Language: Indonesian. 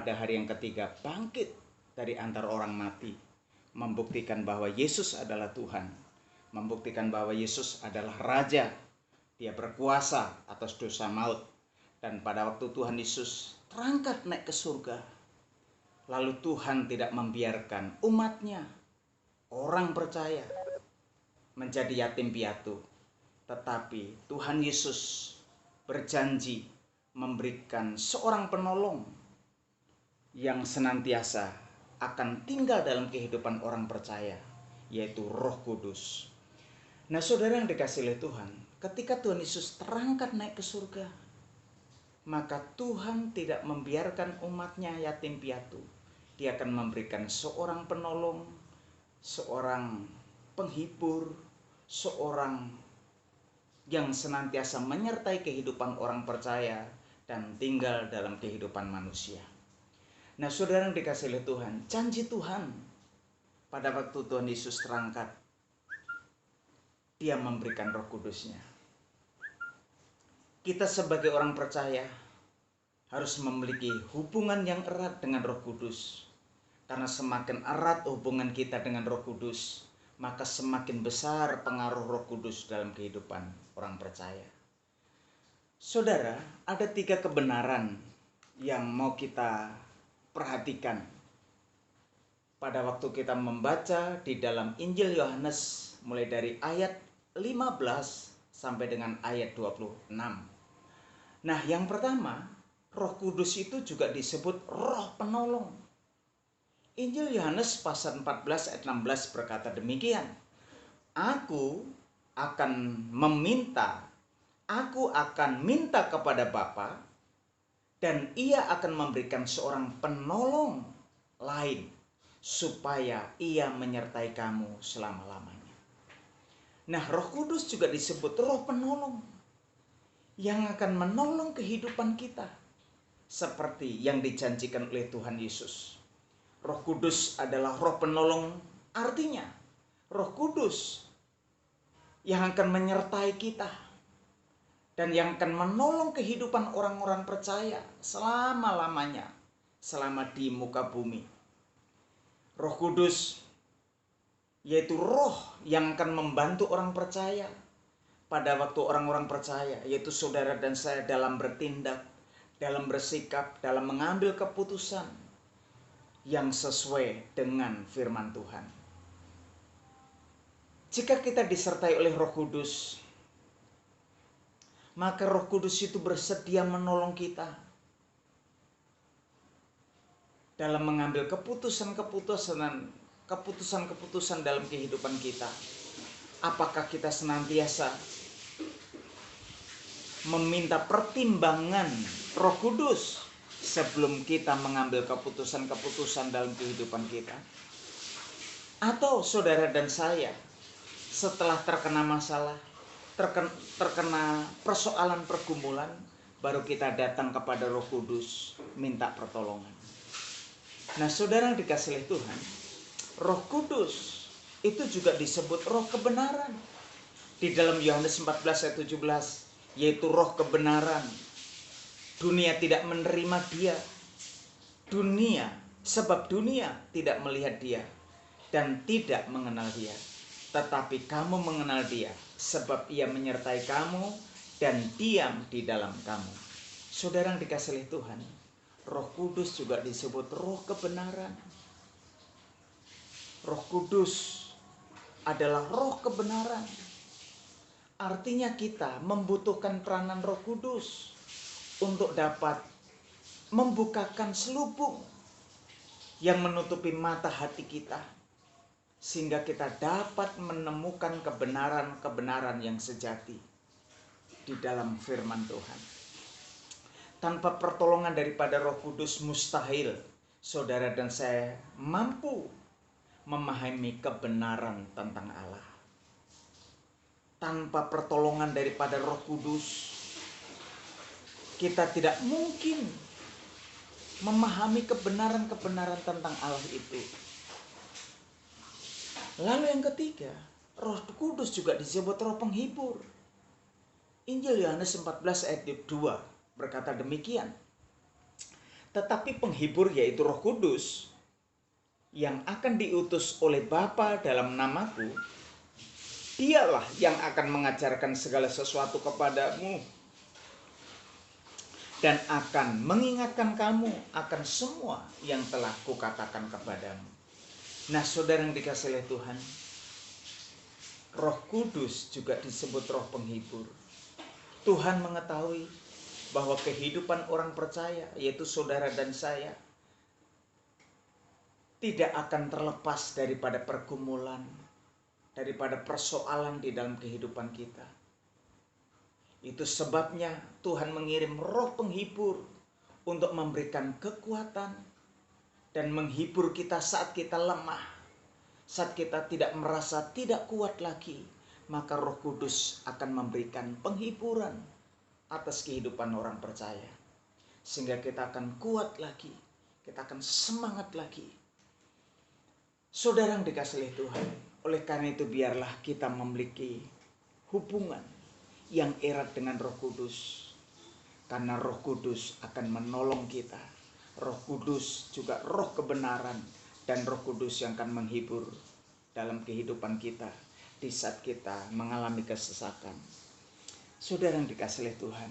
pada hari yang ketiga bangkit dari antara orang mati, membuktikan bahwa Yesus adalah Tuhan, membuktikan bahwa Yesus adalah Raja. Dia berkuasa atas dosa maut. Dan pada waktu Tuhan Yesus terangkat naik ke surga, lalu Tuhan tidak membiarkan umatnya, orang percaya, menjadi yatim piatu. Tetapi Tuhan Yesus berjanji memberikan seorang penolong yang senantiasa akan tinggal dalam kehidupan orang percaya, yaitu Roh Kudus. Nah, saudara yang dikasihi oleh Tuhan, ketika Tuhan Yesus terangkat naik ke surga, maka Tuhan tidak membiarkan umatnya yatim piatu. Dia akan memberikan seorang penolong, seorang penghibur, seorang yang senantiasa menyertai kehidupan orang percaya dan tinggal dalam kehidupan manusia. Nah, saudara yang dikasihi oleh Tuhan, janji Tuhan pada waktu Tuhan Yesus terangkat, Dia memberikan Roh Kudus-Nya. Kita sebagai orang percaya harus memiliki hubungan yang erat dengan Roh Kudus. Karena semakin erat hubungan kita dengan Roh Kudus, maka semakin besar pengaruh Roh Kudus dalam kehidupan orang percaya. Saudara, ada 3 kebenaran yang mau kita perhatikan pada waktu kita membaca di dalam Injil Yohanes mulai dari ayat 15 sampai dengan ayat 26. Nah, yang pertama, Roh Kudus itu juga disebut Roh Penolong. Injil Yohanes pasal 14 ayat 16 berkata demikian, Aku akan minta kepada Bapa, dan Ia akan memberikan seorang penolong lain, supaya Ia menyertai kamu selama-lamanya. Nah, Roh Kudus juga disebut Roh Penolong, yang akan menolong kehidupan kita, seperti yang dijanjikan oleh Tuhan Yesus. Roh Kudus adalah Roh Penolong, artinya Roh Kudus yang akan menyertai kita dan yang akan menolong kehidupan orang-orang percaya selama-lamanya, selama di muka bumi. Roh Kudus yaitu roh yang akan membantu orang percaya pada waktu orang-orang percaya, yaitu saudara dan saya, dalam bertindak, dalam bersikap, dalam mengambil keputusan yang sesuai dengan firman Tuhan. Jika kita disertai oleh Roh Kudus, maka Roh Kudus itu bersedia menolong kita dalam mengambil keputusan dalam kehidupan kita. Apakah kita senantiasa meminta pertimbangan Roh Kudus sebelum kita mengambil keputusan-keputusan dalam kehidupan kita? Atau saudara dan saya, setelah terkena masalah, terkena persoalan pergumulan, baru kita datang kepada Roh Kudus minta pertolongan. Nah, saudara yang dikasihi oleh Tuhan, Roh Kudus itu juga disebut Roh Kebenaran. Di dalam Yohanes 14 ayat 17, yaitu Roh Kebenaran. Dunia tidak menerima Dia. Sebab dunia tidak melihat Dia dan tidak mengenal Dia. Tetapi kamu mengenal Dia, sebab Ia menyertai kamu dan diam di dalam kamu. Saudara yang dikasihi oleh Tuhan, Roh Kudus juga disebut Roh Kebenaran. Roh Kudus adalah Roh Kebenaran. Artinya kita membutuhkan peranan Roh Kudus untuk dapat membukakan selubung yang menutupi mata hati kita, sehingga kita dapat menemukan kebenaran-kebenaran yang sejati di dalam firman Tuhan. Tanpa pertolongan daripada Roh Kudus, mustahil saudara dan saya mampu memahami kebenaran tentang Allah. Tanpa pertolongan daripada Roh Kudus, kita tidak mungkin memahami kebenaran-kebenaran tentang Allah itu. Lalu yang ketiga, Roh Kudus juga disebut Roh Penghibur. Injil Yohanes 14 ayat 2 berkata demikian, Tetapi penghibur yaitu Roh Kudus yang akan diutus oleh Bapa dalam namaku, dialah yang akan mengajarkan segala sesuatu kepadamu dan akan mengingatkan kamu akan semua yang telah kukatakan kepadamu. Nah, saudara yang dikasihi oleh Tuhan, Roh Kudus juga disebut roh penghibur. Tuhan mengetahui bahwa kehidupan orang percaya, yaitu saudara dan saya, tidak akan terlepas daripada pergumulan, daripada persoalan di dalam kehidupan kita. Itu sebabnya Tuhan mengirim roh penghibur untuk memberikan kekuatan dan menghibur kita saat kita lemah, saat kita tidak merasa tidak kuat lagi. Maka Roh Kudus akan memberikan penghiburan atas kehidupan orang percaya, sehingga kita akan kuat lagi, kita akan semangat lagi. Saudara yang dikasihi Tuhan, oleh karena itu biarlah kita memiliki hubungan yang erat dengan Roh Kudus, karena Roh Kudus akan menolong kita. Roh Kudus juga roh kebenaran, dan Roh Kudus yang akan menghibur dalam kehidupan kita di saat kita mengalami kesesakan. Saudara yang dikasihi Tuhan,